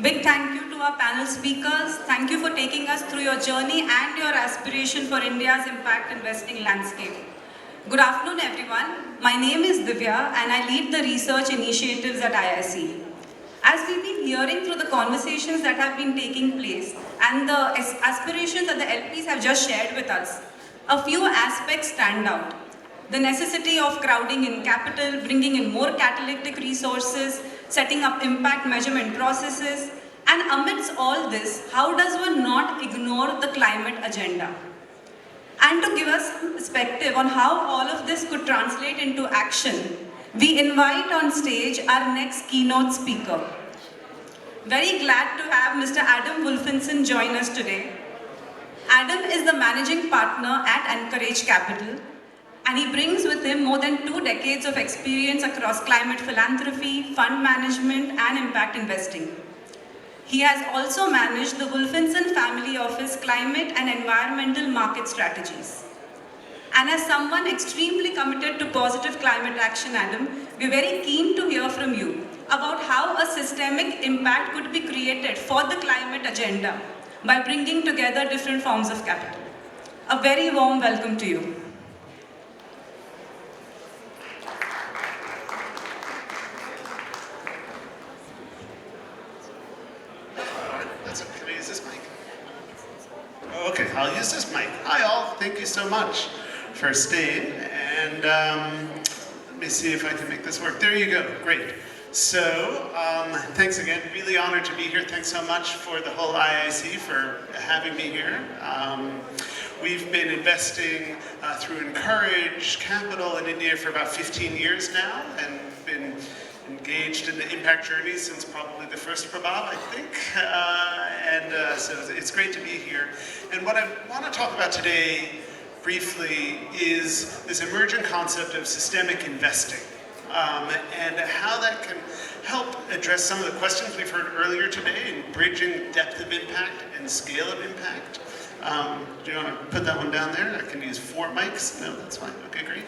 Big thank you to our panel speakers. Thank you for taking us through your journey and your aspiration for India's impact investing landscape. Good afternoon, everyone. My name is Divya and I lead the research initiatives at IIC. As we've been hearing through the conversations that have been taking place and the aspirations that the LPs have just shared with us, a few aspects stand out. The necessity of crowding in capital, bringing in more catalytic resources, setting up impact measurement processes, and amidst all this, how does one not ignore the climate agenda? And to give us some perspective on how all of this could translate into action, we invite on stage our next keynote speaker. Very glad to have Mr. Adam Wolfensohn join us today. Adam is the managing partner at Anchorage Capital, and he brings with him more than 2 decades of experience across climate philanthropy, fund management, and impact investing. He has also managed the Wolfensohn Family Office Climate and Environmental Market Strategies. And as someone extremely committed to positive climate action, Adam, we're very keen to hear from you about how a systemic impact could be created for the climate agenda by bringing together different forms of capital. A very warm welcome to you. Can I use this mic? Okay, I'll use this mic. Hi all, thank you so much for staying. And let me see if I can make this work. There you go, great. So, thanks again, really honored to be here. Thanks so much for the whole IIC for having me here. We've been investing through Encourage Capital in India for about 15 years now, and been engaged in the impact journey since probably the first Prabhav, I think. So it's great to be here. And what I want to talk about today briefly is this emerging concept of systemic investing. And how that can help address some of the questions we've heard earlier today in bridging depth of impact and scale of impact. Do you want to put that one down there? I can use 4 mics. No, that's fine. Okay, great.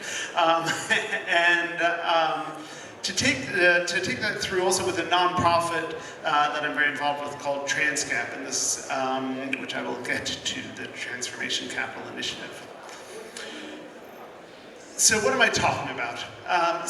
To take that through also with a nonprofit that I'm very involved with called TransCap, and this, which I will get to, the Transformation Capital Initiative. So what am I talking about?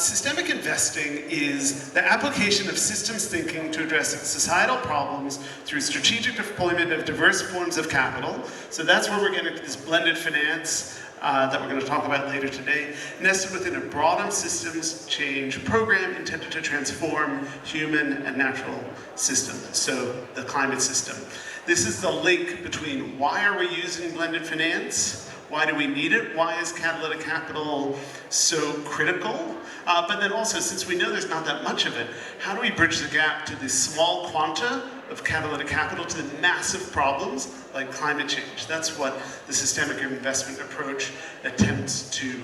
Systemic investing is the application of systems thinking to address societal problems through strategic deployment of diverse forms of capital. So that's where we're getting into this blended finance that we're going to talk about later today, nested within a broader systems change program intended to transform human and natural systems, so the climate system. This is the link between why are we using blended finance, why do we need it? Why is catalytic capital so critical? But then also, since we know there's not that much of it, how do we bridge the gap to the small quanta of catalytic capital to the massive problems like climate change? That's what the systemic investment approach attempts to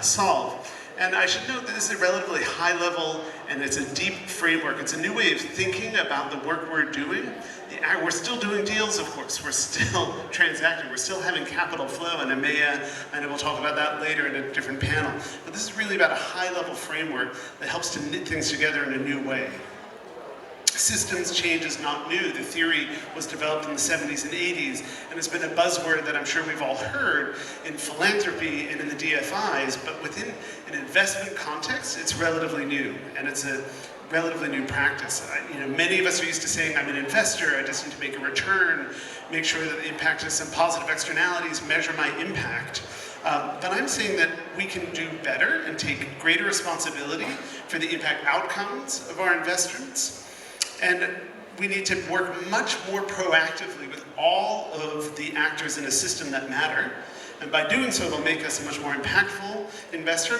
solve. And I should note that this is a relatively high level and it's a deep framework. It's a new way of thinking about the work we're doing. We're still doing deals, of course. We're still transacting. We're still having capital flow in EMEA, and we'll talk about that later in a different panel. But this is really about a high level framework that helps to knit things together in a new way. Systems change is not new. The theory was developed in the 70s and 80s, and it's been a buzzword that I'm sure we've all heard in philanthropy and in the DFIs, but within an investment context, it's relatively new, and it's a relatively new practice. Many of us are used to saying, I'm an investor, I just need to make a return, make sure that the impact has some positive externalities, measure my impact. But I'm saying that we can do better and take greater responsibility for the impact outcomes of our investments. And we need to work much more proactively with all of the actors in a system that matter. And by doing so, they'll make us a much more impactful investor,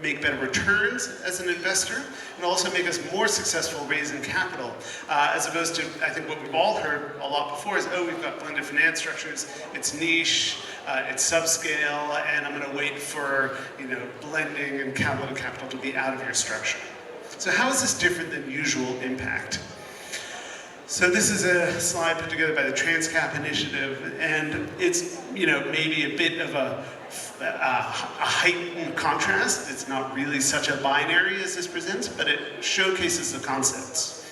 make better returns as an investor, and also make us more successful raising capital. As opposed to, I think what we've all heard a lot before is, oh, we've got blended finance structures, it's niche, it's subscale, and I'm gonna wait for blending and capital to be out of your structure. So how is this different than usual impact? So this is a slide put together by the TransCap initiative, and it's maybe a bit of a heightened contrast. It's not really such a binary as this presents, but it showcases the concepts.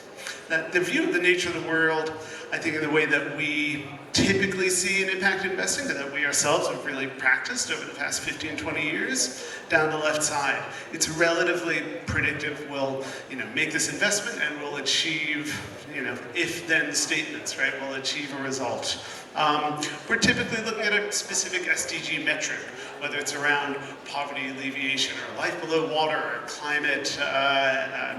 that the view of the nature of the world, I think in the way that we typically see in impact investing, and that we ourselves have really practiced over the past 15, 20 years, down the left side. It's relatively predictive. We'll make this investment and we'll achieve if-then statements, right? We'll achieve a result. We're typically looking at a specific SDG metric, whether it's around poverty alleviation or life below water or climate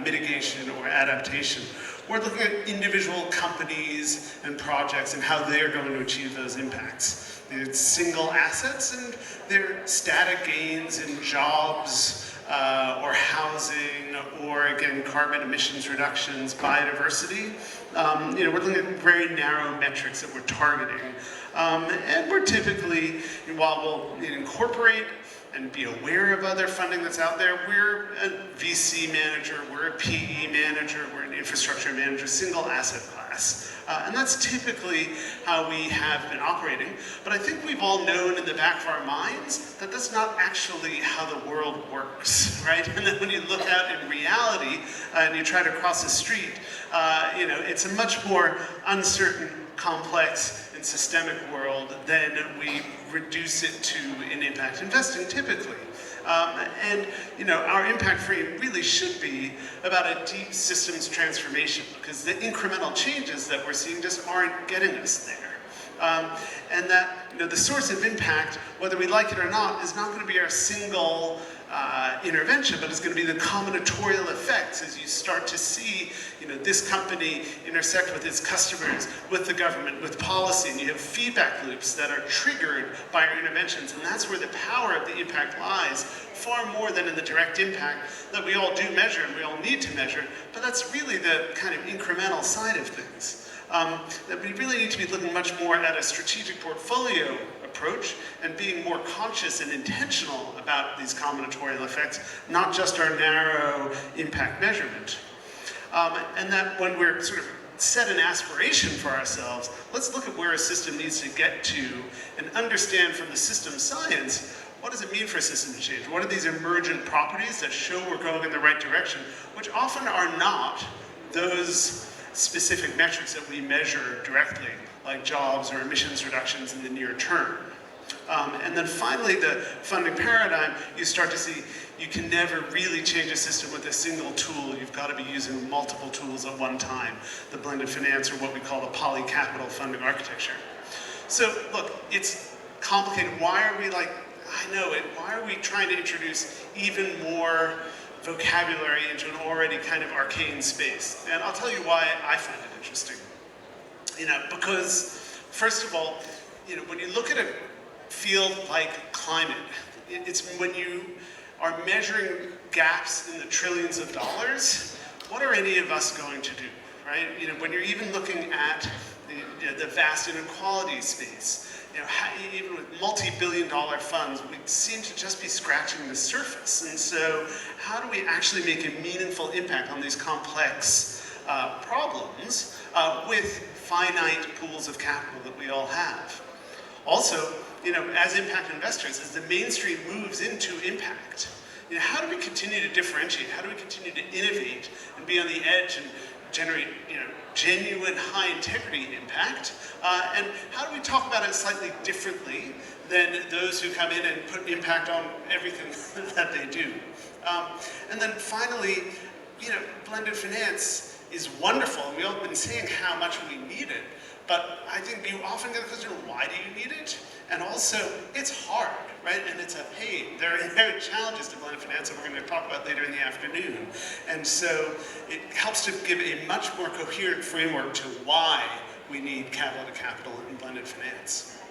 mitigation or adaptation. We're looking at individual companies and projects and how they're going to achieve those impacts. It's single assets and they're static gains in jobs or housing or, again, carbon emissions reductions, biodiversity. We're looking at very narrow metrics that we're targeting. And we're typically, while we'll incorporate and be aware of other funding that's out there, we're a VC manager, we're a PE manager, we're an infrastructure manager, single asset class. And that's typically how we have been operating. But I think we've all known in the back of our minds that that's not actually how the world works, right? And then when you look out in reality and you try to cross the street, it's a much more uncertain, complex, and systemic world than we reduce it to in impact investing typically. Our impact frame really should be about a deep systems transformation, because the incremental changes that we're seeing just aren't getting us there. And that the source of impact, whether we like it or not, is not going to be our single intervention, but it's going to be the combinatorial effects as you start to see this company intersect with its customers, with the government, with policy, and you have feedback loops that are triggered by our interventions, and that's where the power of the impact lies, far more than in the direct impact that we all do measure and we all need to measure, but that's really the kind of incremental side of things. That we really need to be looking much more at a strategic portfolio approach and being more conscious and intentional about these combinatorial effects, not just our narrow impact measurement. And that when we're sort of set an aspiration for ourselves, let's look at where a system needs to get to and understand from the system science, what does it mean for a system to change? What are these emergent properties that show we're going in the right direction, which often are not those specific metrics that we measure directly, like jobs or emissions reductions in the near term. And then finally, the funding paradigm, you start to see you can never really change a system with a single tool. You've got to be using multiple tools at one time, the blended finance, or what we call the poly-capital funding architecture. So look, it's complicated. Why are we why are we trying to introduce even more vocabulary into an already kind of arcane space? And I'll tell you why I find it interesting. Because first of all, when you look at a field like climate, it's when you are measuring gaps in the trillions of dollars, what are any of us going to do, right? When you're even looking at the vast inequality space, even with multi-billion-dollar funds, we seem to just be scratching the surface. And so how do we actually make a meaningful impact on these complex problems with finite pools of capital that we all have? Also, as impact investors, as the mainstream moves into impact, how do we continue to differentiate? How do we continue to innovate and be on the edge and generate, genuine high-integrity impact? And how do we talk about it slightly differently than those who come in and put impact on everything that they do? And then finally, blended finance is wonderful, and we've all been saying how much we need it, but I think you often get the question, why do you need it? And also, it's hard, right? And it's a pain. There are inherent challenges to blended finance that we're going to talk about later in the afternoon. And so it helps to give a much more coherent framework to why we need capital to capital in blended finance.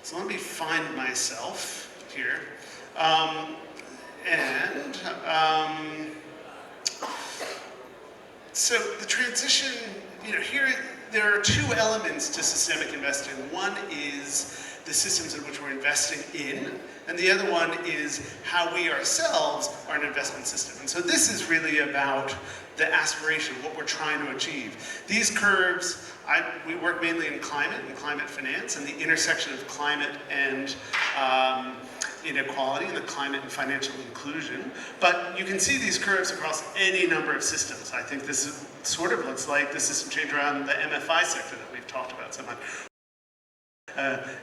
So let me find myself here. So the transition, here there are two elements to systemic investing. One is the systems in which we're investing in, and the other one is how we ourselves are an investment system. And so this is really about the aspiration, what we're trying to achieve. These curves, we work mainly in climate and climate finance, and the intersection of climate and inequality and the climate and financial inclusion. But you can see these curves across any number of systems. I think this sort of looks like the system change around the MFI sector that we've talked about so much.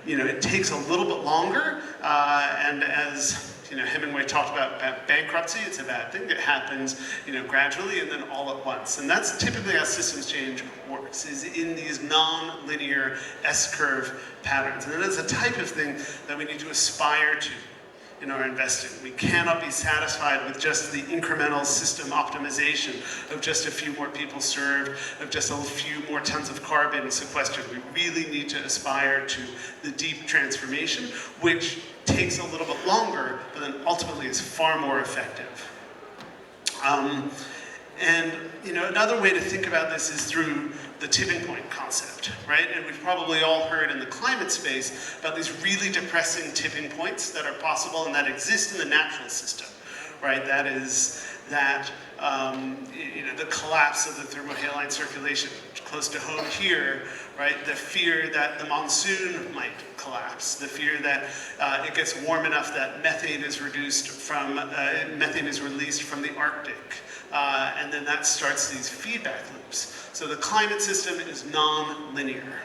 It takes a little bit longer, and as Hemingway talked about bankruptcy, it's a bad thing. It happens, gradually and then all at once. And that's typically how systems change works, is in these non-linear S-curve patterns. And that is a type of thing that we need to aspire to in our investing. We cannot be satisfied with just the incremental system optimization of just a few more people served, of just a few more tons of carbon sequestered. We really need to aspire to the deep transformation, which takes a little bit longer, but then ultimately is far more effective. Another way to think about this is through the tipping point concept, right? And we've probably all heard in the climate space about these really depressing tipping points that are possible and that exist in the natural system, right? That is that, the collapse of the thermohaline circulation, close to home here, right? The fear that the monsoon might collapse, the fear that it gets warm enough that methane is released from the Arctic, and then that starts these feedback loops. So the climate system is non-linear.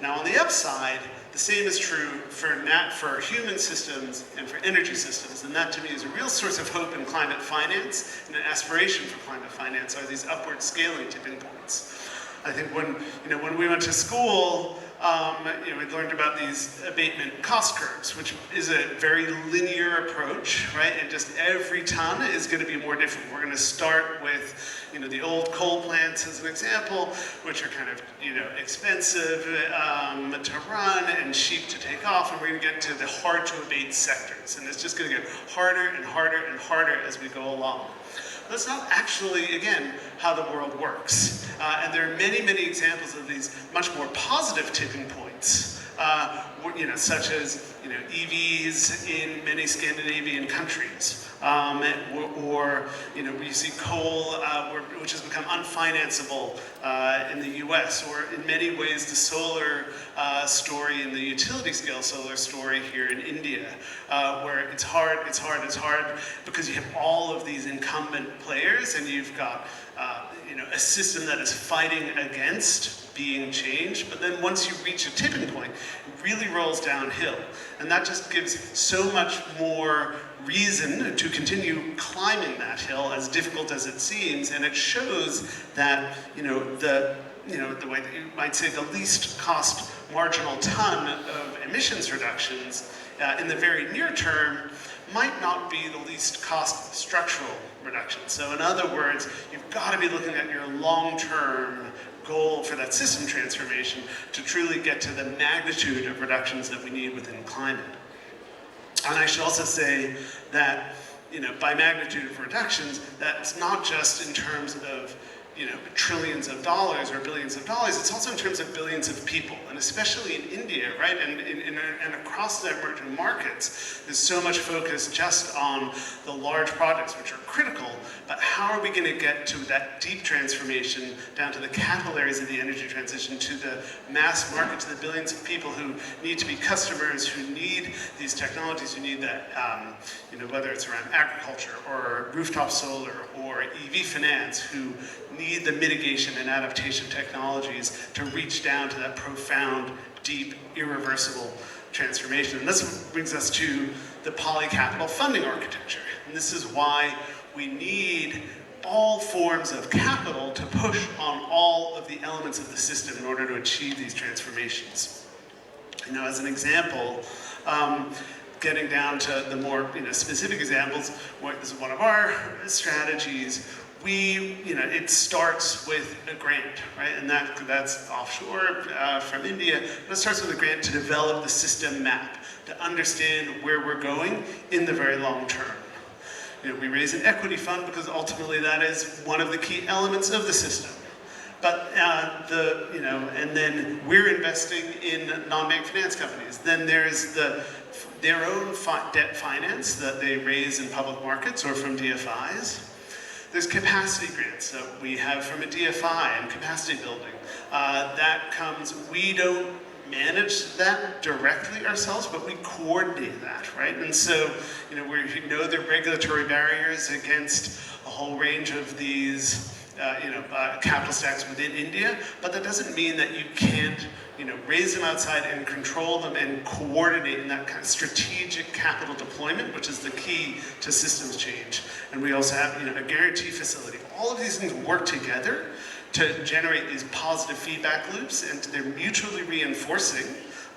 Now on the upside, the same is true for human systems and for energy systems, and that to me is a real source of hope in climate finance, and an aspiration for climate finance are these upward scaling tipping points. I think when we went to school, we learned about these abatement cost curves, which is a very linear approach, right? And just every ton is going to be more different. We're going to start with, the old coal plants as an example, which are kind of, expensive to run and cheap to take off, and we're going to get to the hard to abate sectors, and it's just going to get harder and harder and harder as we go along. That's not actually, again, how the world works. And there are many, many examples of these much more positive tipping points, such as EVs in many Scandinavian countries, or we see coal, which has become unfinanceable in the U.S., or in many ways the solar story and the utility scale solar story here in India, where it's hard because you have all of these incumbent players, and you've got a system that is fighting against being changed, but then once you reach a tipping point, it really rolls downhill. And that just gives so much more reason to continue climbing that hill, as difficult as it seems, and it shows that, the way that you might say the least cost marginal ton of emissions reductions in the very near term might not be the least cost structural reduction. So in other words, you've got to be looking at your long-term goal for that system transformation to truly get to the magnitude of reductions that we need within climate. And I should also say that, by magnitude of reductions, that's not just in terms of trillions of dollars or billions of dollars, it's also in terms of billions of people, and especially in India, right, and across the emerging markets, there's so much focus just on the large projects, which are critical, but how are we going to get to that deep transformation down to the capillaries of the energy transition, to the mass market, to the billions of people who need to be customers, who need these technologies, who need that, whether it's around agriculture or rooftop solar or EV finance, who need the mitigation and adaptation technologies to reach down to that profound, deep, irreversible transformation. And this brings us to the polycapital funding architecture. And this is why we need all forms of capital to push on all of the elements of the system in order to achieve these transformations. As an example, getting down to the more specific examples, this is one of our strategies. It starts with a grant, right? And that's offshore from India. But it starts with a grant to develop the system map, to understand where we're going in the very long term. We raise an equity fund because ultimately that is one of the key elements of the system. But and then we're investing in non-bank finance companies. Then there's their own debt finance that they raise in public markets or from DFIs. There's capacity grants that we have from a DFI and capacity building. That comes, we don't manage that directly ourselves, but we coordinate that, right? And so, where you know the regulatory barriers against a whole range of these capital stacks within India, but that doesn't mean that you can't raise them outside and control them and coordinate in that kind of strategic capital deployment, which is the key to systems change. And we also have a guarantee facility. All of these things work together to generate these positive feedback loops, and they're mutually reinforcing.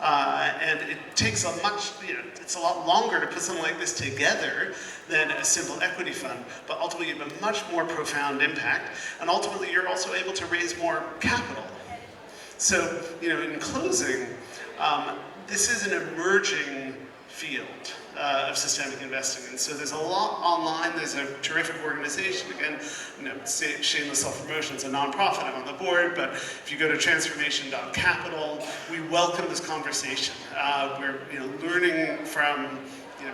And it takes it's a lot longer to put something like this together than a simple equity fund, but ultimately you have a much more profound impact, and ultimately you're also able to raise more capital. So, in closing, this is an emerging field of systemic investing, and so there's a lot online. There's a terrific organization. Again, shameless self-promotion. It's a nonprofit. I'm on the board, but if you go to transformation.capital, we welcome this conversation. We're learning from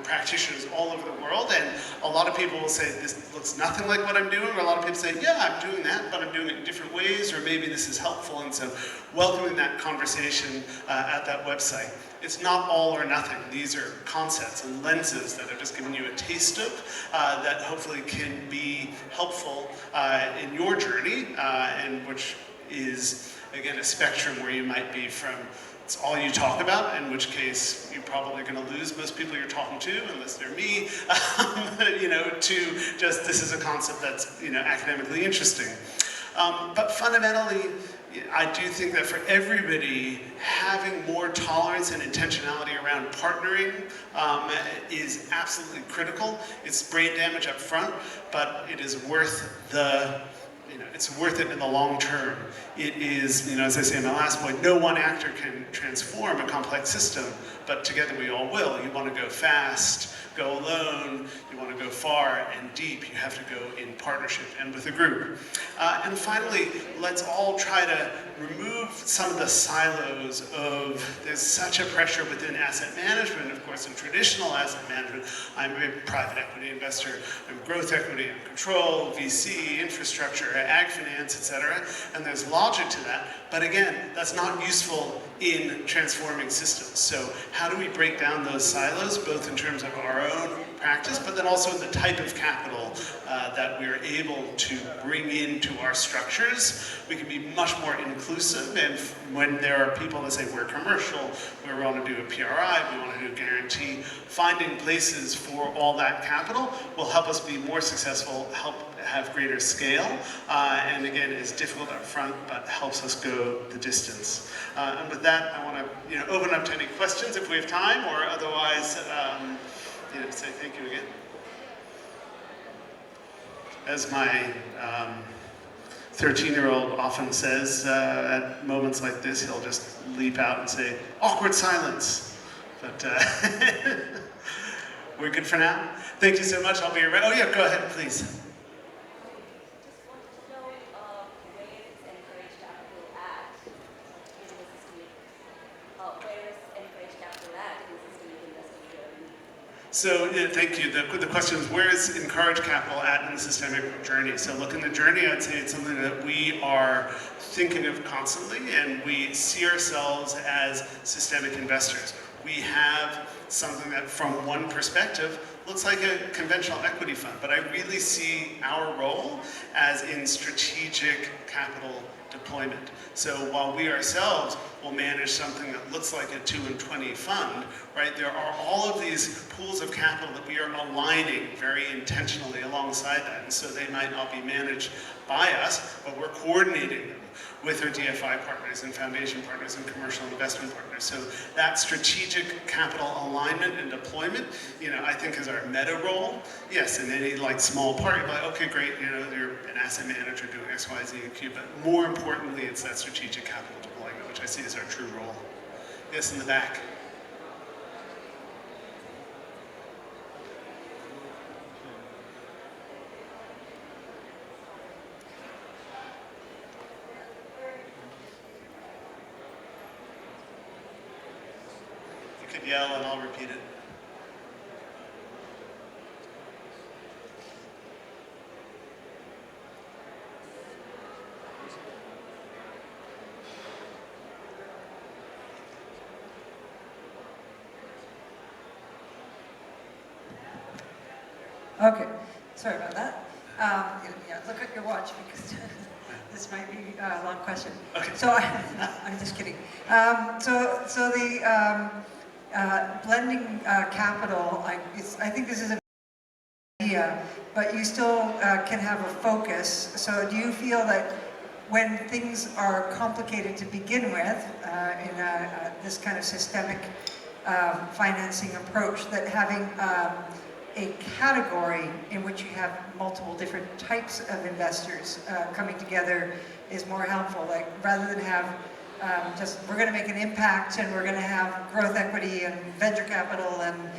practitioners all over the world, and a lot of people will say, this looks nothing like what I'm doing, or a lot of people say, yeah, I'm doing that, but I'm doing it in different ways, or maybe this is helpful, and so welcoming that conversation at that website. It's not all or nothing. These are concepts and lenses that I've just given you a taste of that hopefully can be helpful in your journey, and which is, again, a spectrum where you might be from it's all you talk about, in which case you're probably going to lose most people you're talking to, unless they're me, to just this is a concept that's academically interesting. But fundamentally, I do think that for everybody, having more tolerance and intentionality around partnering is absolutely critical. It's brain damage up front, but it is worth it's worth it in the long term. It is, as I say in my last point, no one actor can transform a complex system, but together we all will. You want to go fast, go alone. You want to go far and deep. You have to go in partnership and with a group. And finally, let's all try to remove some of the silos of, there's such a pressure within asset management, of course, in traditional asset management. I'm a private equity investor, I'm growth equity, I'm control, VC, infrastructure, ag finance, etc. And there's logic to that. But again, that's not useful in transforming systems. So how do we break down those silos, both in terms of our own practice, but then also the type of capital that we're able to bring into our structures? We can be much more inclusive, and when there are people that say we're commercial, we want to do a PRI, we want to do a guarantee, finding places for all that capital will help us be more successful, help have greater scale, and again, is difficult up front, but helps us go the distance. And with that, I want to open up to any questions if we have time, or otherwise, say thank you again. As my 13-year-old often says, at moments like this, he'll just leap out and say, awkward silence. But we're good for now. Thank you so much. I'll be around. Oh yeah, go ahead, please. So thank you. The question is, where is encouraged capital at in the systemic journey? So look, in the journey, I'd say it's something that we are thinking of constantly, and we see ourselves as systemic investors. We have something that, from one perspective, looks like a conventional equity fund, but I really see our role as in strategic capital deployment. So while we ourselves will manage something that looks like a 2 and 20 fund, right, there are all of these pools of capital that we are aligning very intentionally alongside that. And so they might not be managed by us, but we're coordinating them with our DFI partners and foundation partners and commercial investment partners. So that strategic capital alignment and deployment, I think is our meta role. Yes, in any small part, you're like, okay, great, you're an asset manager doing X, Y, Z, and Q, but more importantly, it's that strategic capital deployment, which I see as our true role. Yes, in the back. could yell and I'll repeat it. Okay, sorry about that. Yeah, look at your watch because this might be a long question. Okay. So I'm just kidding. So the blending capital, I think this is a idea, but you still can have a focus. So do you feel that when things are complicated to begin with, in this kind of systemic financing approach, that having a category in which you have multiple different types of investors coming together is more helpful? Like, rather than have just, we're going to make an impact and we're going to have growth equity and venture capital and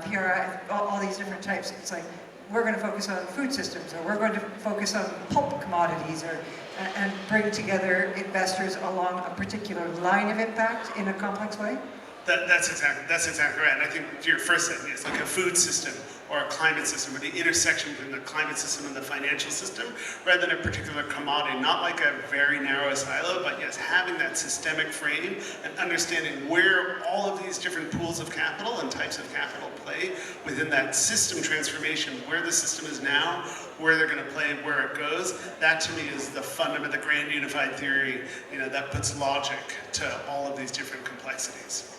PRI, all these different types. It's like, we're going to focus on food systems, or we're going to focus on pulp commodities, or and bring together investors along a particular line of impact in a complex way? That's exactly right. And I think to your first sentence, it's like a food system or a climate system, or the intersection between the climate system and the financial system, rather than a particular commodity, not like a very narrow silo, but yes, having that systemic frame and understanding where all of these different pools of capital and types of capital play within that system transformation, where the system is now, where they're going to play, where it goes. That to me is the fundament, the grand unified theory, that puts logic to all of these different complexities.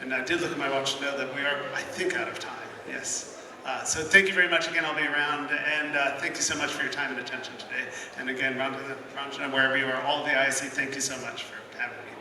And I did look at my watch to know that we are, I think, out of time. Yes. So thank you very much again. I'll be around. And thank you so much for your time and attention today. And again, Ranjana, wherever you are, all of the ISC, thank you so much for having me.